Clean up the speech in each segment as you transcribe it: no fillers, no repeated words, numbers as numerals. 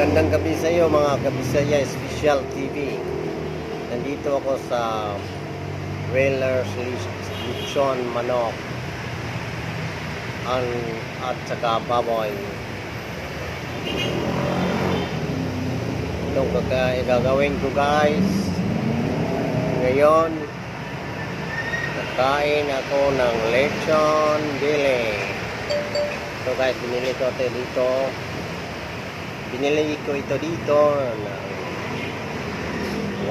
Magandang gabi sa iyo mga Kabisaya Special TV. Nandito ako sa Whalers Lechon Manok at saka baboy. Itong gagawin ko guys. Ngayon nakain ako ng lechon dili. So guys, binili ko ito dito. Binili ko ito dito ng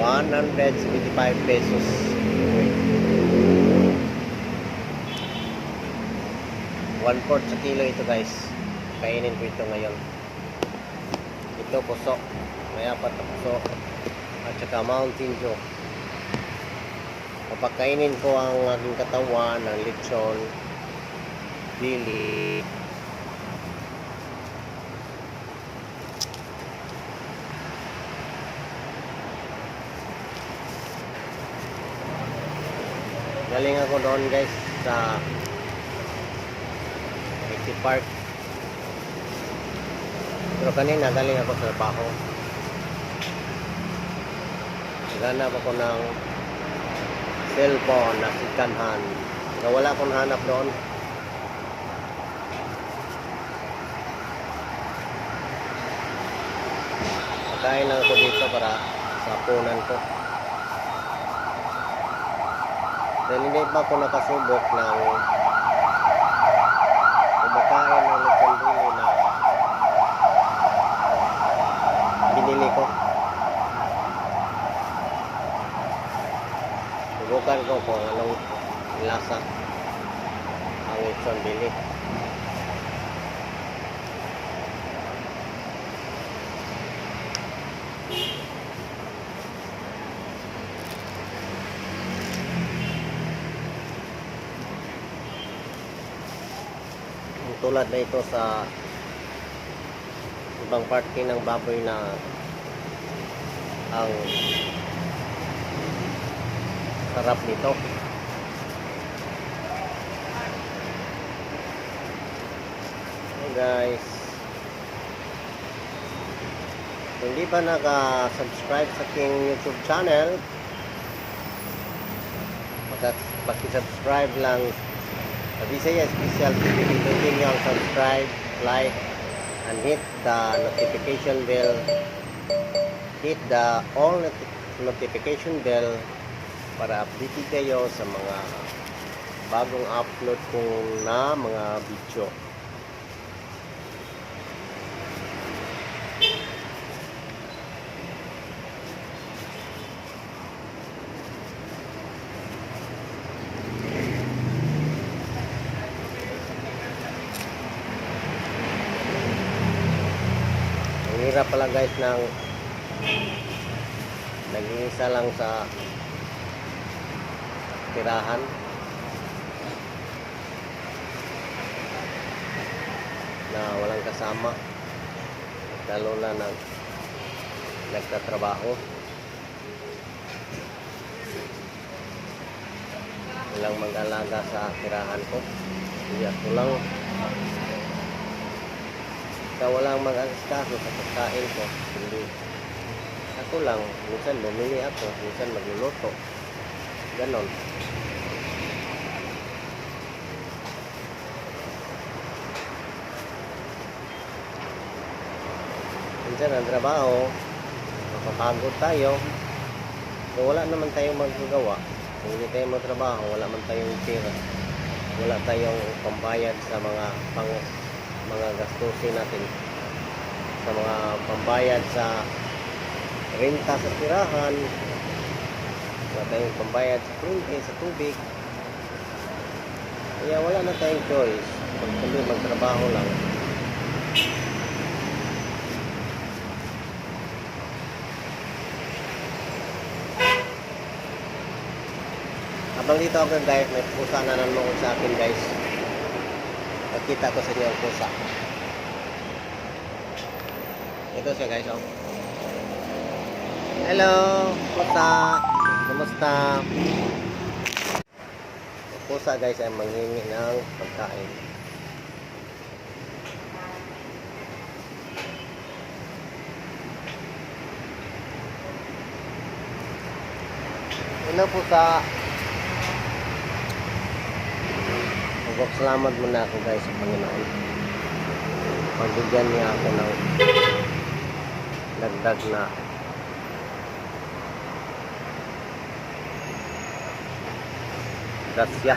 175 pesos. One-fourth sa kilo ito guys. Kainin ko ito ngayon. Ito puso. May apat na puso. At saka Mountain Dew. Papakainin ko ang aking katawan ng lechon dili. Galing ako doon guys sa City Park. Pero kanina galing ako sa trabaho. Naghanap ako ng cellphone na second hand. Pero wala akong hanap doon. Pagkain lang ako dito para sa punan ko. Dahil hindi pa ako nakasubok ng kumakain ng lechon dili na binili ko. Subukan ko kung anong lasa ang lechon dili. Tulad na ito sa ibang parte ng baboy na ang sarap nito. Hey guys, kung hindi pa naka-subscribe sa aking YouTube channel, paki-subscribe lang Kabisaya Special TV. Pindutin nyo ang subscribe, like, and hit the notification bell. Hit the all notification bell para update kayo sa mga bagong upload kong na mga video. Hirap pala guys ng nag-iisa lang sa tirahan. Na walang kasama, lalo na nagtatrabaho. Walang mag-alaga sa tirahan ko. Hindi ako lang. Ikaw walang mag-asikaso sa pagkain ko. Hindi. Ako lang. Minsan bumili ako. Minsan magluluto. Ganon. Minsan ang trabaho, mapapagod tayo. So, wala naman tayong magagawa. Kung hindi tayo magtrabaho, wala man tayong pera. Wala tayong pambayad sa mga gastusin natin, sa mga pambayad sa renta sa tirahan, wala tayong pambayad sa kuryente, sa tubig. Kaya wala na tayong choice kundi magtrabaho lang. Habang dito ako guys, may pusa na nanonood sa akin guys. Nakita ko sa inyo ang pusa. Ito siya guys, oh. Hello, pusa. Kumusta? Ang pusa guys ay manghingi ng pagkain. Una po sa salamat muna ako guys sa Panginoon. Pagbigyan niya ako ng dagdag na grasya,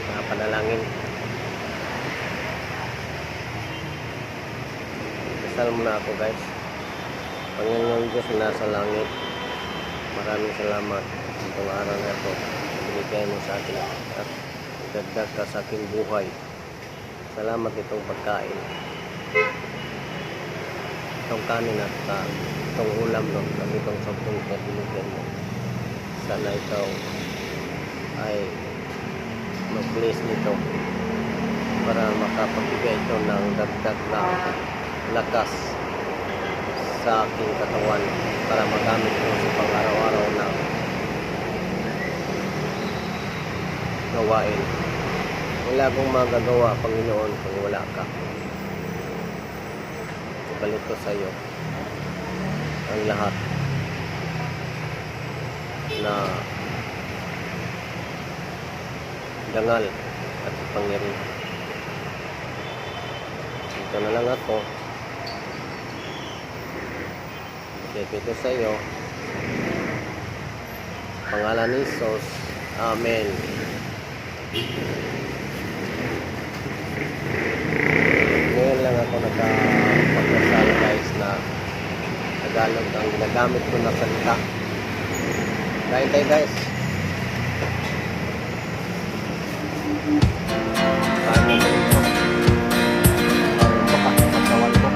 mga panalangin. Dasal muna ako guys. Panginoon Diyos na nasa langit, maraming salamat itong araw na ito. Binigay mo sa akin at dagdag ka sa aking buhay. Salamat itong pagkain, itong kanin at itong ulam no, at itong sabong na binigyan mo. Sana ikaw ay mag-bless nito para makapagbigay ito ng dagdag na lakas sa aking katawan para magamit ko sa pang-araw-araw na gawain. Wala akong magagawa, Panginoon, kung wala ka. Ibalik ko sa iyo ang lahat na dangal at pangyarihan. Ito na lang ako. Ibalik ko sa iyo. Pangalan ni Jesus. Amen. Ngayon lang ako nakapagdasal guys na Tagalog ang ginagamit ko na salita. Kain tayo guys. Kain mo ito. Ang bakas ng katawan ko.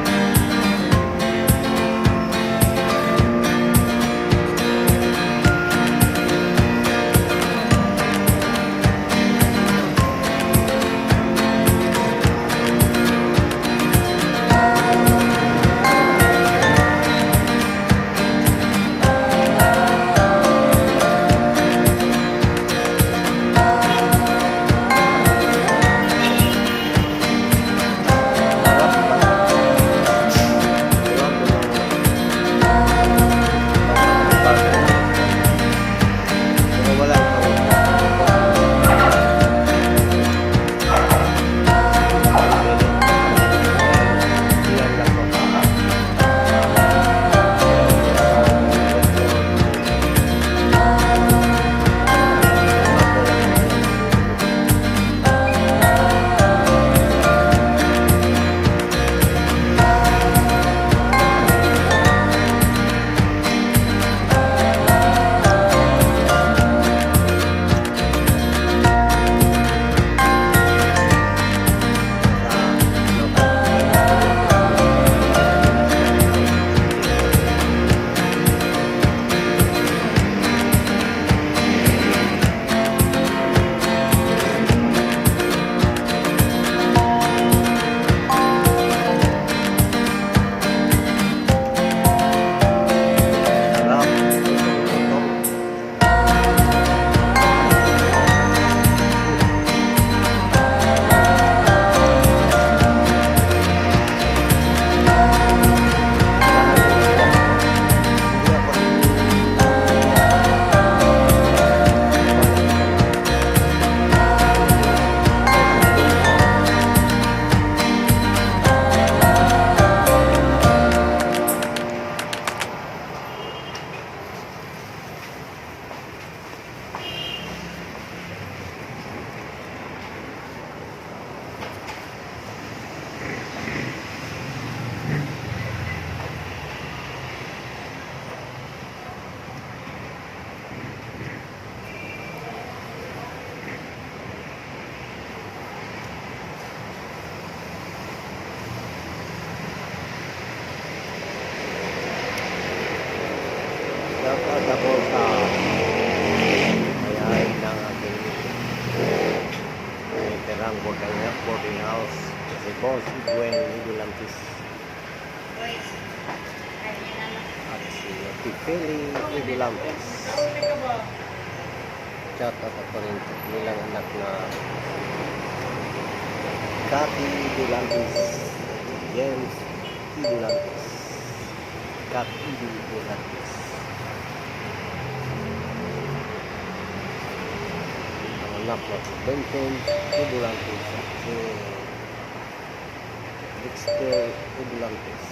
Shoutout ako sa may-ari ng aking tirang boarding house. Si Boss Edwin Lidulantis at si Tifeli Lidulantis. Shoutout ako rin sa nilang anak na Cathy Lidulantis, James Lidulantis, Cathy Lidulantis. anak na si Vincent Ubulantes at si Dexter Ubulantes.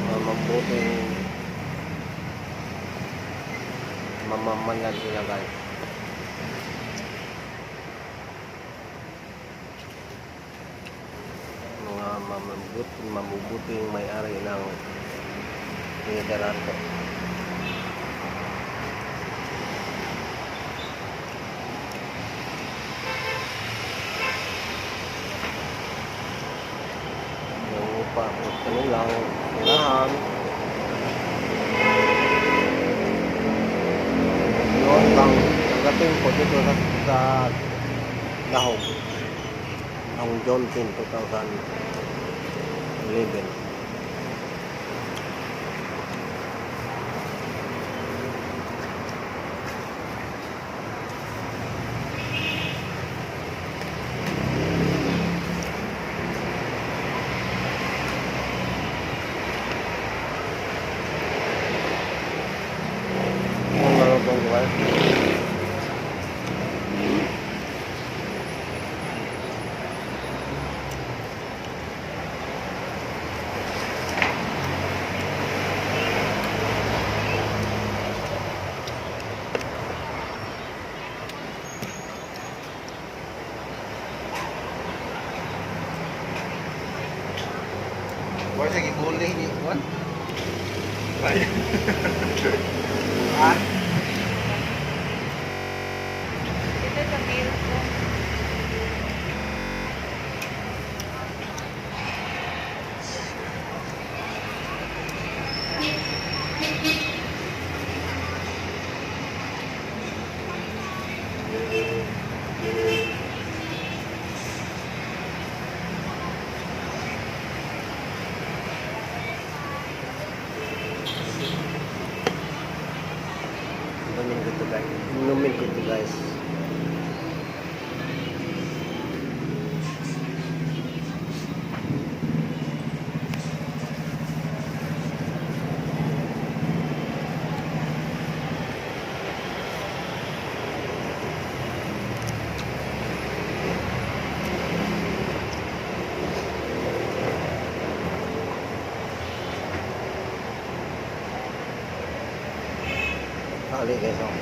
Mabuting mamamanan sila guys. Mga mabubuting may-ari ng liderato. Yung upa at kanilang tirahan yun bang nagating po dito sa Dahog noong June 10, 2011. Wala sige gulay niyo, what? Ah? Ito sa meal ko. Inumin ko ito guys. Tali guys, oh.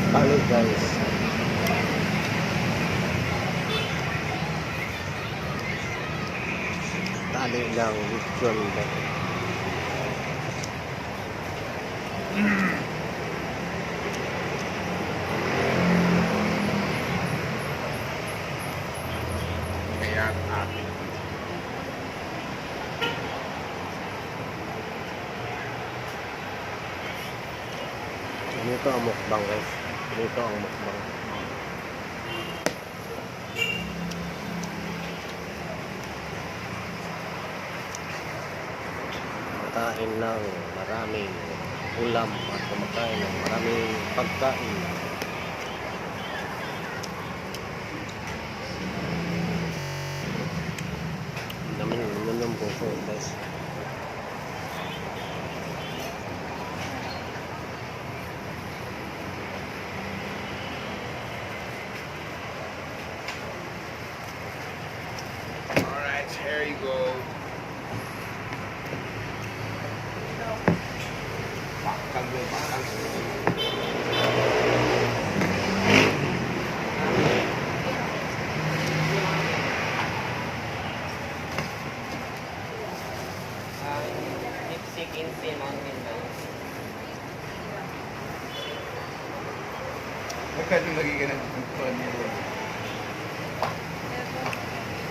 Tali guys. Tali lang lechon guys. Kaya akin. Dito ang mukbang guys. Dito ang mukbang. Kumakain ng maraming ulam at kumakain ng maraming pagkain. Namin ng puso guys. Alright, here you go. Makan mo, makan. Lipstick in Sea Mountain daw. Bakit yung lagi ka nagpuntuan niyo?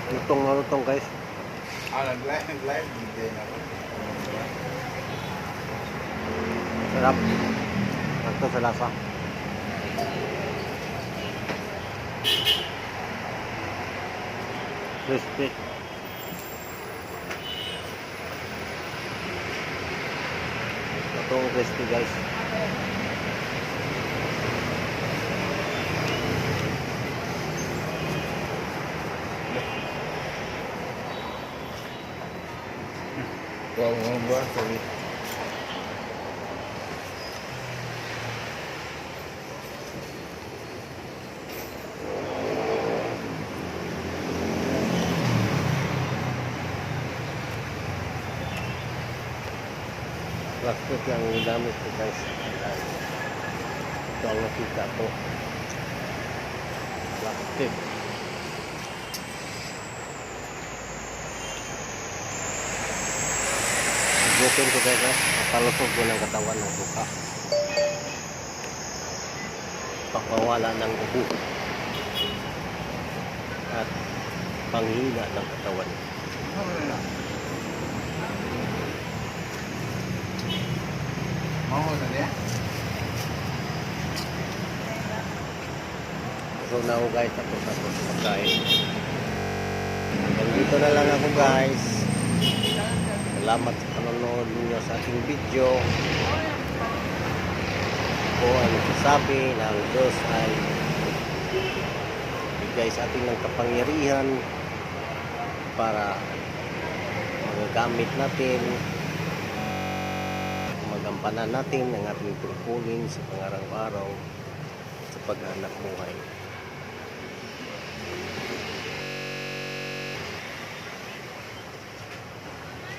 Lutong guys. Nag-live din ako. Sarap. Sakto sa lasa. Crispy. Itong crispy guys. Huwag mo ba? Sorry. Plastic yang ginamit ko guys. Ito ang nakita ko. Plastic. Subukin ko guys. Palusog ko ng katawan ng buka. Pagpawala ng ubo. At panghina ng katawan. Mau na niya? So now guys, tapos magkain. Hanggang dito na lang ako guys. Salamat sa panonood ninyo sa ating video. Ako ay nagsasabi na ang Diyos ay bigay sa ating ng kapangyarihan para magagamit natin, magampanan natin ang ating tungkulin sa pangaraw-araw sa paghanap buhay.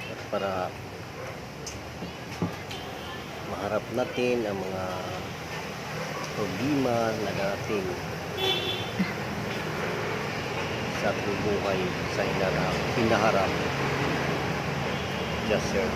At para maharap natin ang mga problema na darating sa ating buhay sa hinaharap. Just sir.